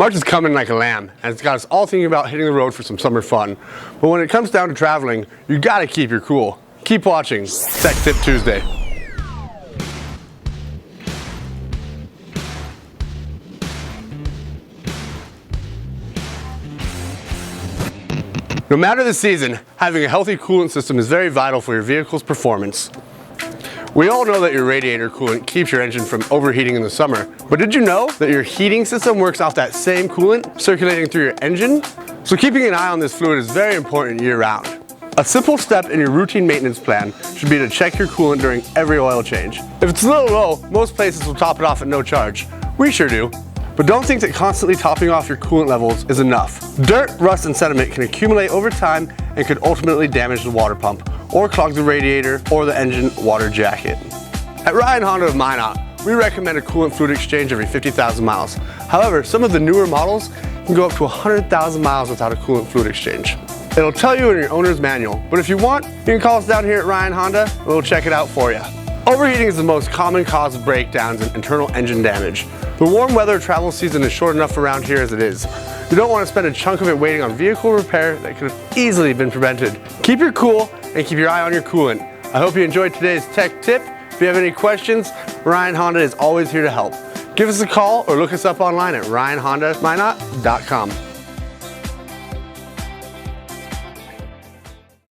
March is coming like a lamb, and it's got us all thinking about hitting the road for some summer fun. But when it comes down to traveling, you gotta keep your cool. Keep watching Tech Tip Tuesday. No matter the season, having a healthy coolant system is very vital for your vehicle's performance. We all know that your radiator coolant keeps your engine from overheating in the summer, but did you know that your heating system works off that same coolant circulating through your engine? So keeping an eye on this fluid is very important year-round. A simple step in your routine maintenance plan should be to check your coolant during every oil change. If it's a little low, most places will top it off at no charge. We sure do. But don't think that constantly topping off your coolant levels is enough. Dirt, rust, and sediment can accumulate over time and could ultimately damage the water pump, or clog the radiator or the engine water jacket. At Ryan Honda of Minot, we recommend a coolant fluid exchange every 50,000 miles. However, some of the newer models can go up to 100,000 miles without a coolant fluid exchange. It'll tell you in your owner's manual, but if you want, you can call us down here at Ryan Honda and we'll check it out for you. Overheating is the most common cause of breakdowns and internal engine damage. The warm weather travel season is short enough around here as it is. You don't want to spend a chunk of it waiting on vehicle repair that could have easily been prevented. Keep your cool and keep your eye on your coolant. I hope you enjoyed today's tech tip. If you have any questions, Ryan Honda is always here to help. Give us a call or look us up online at ryanhondaminot.com.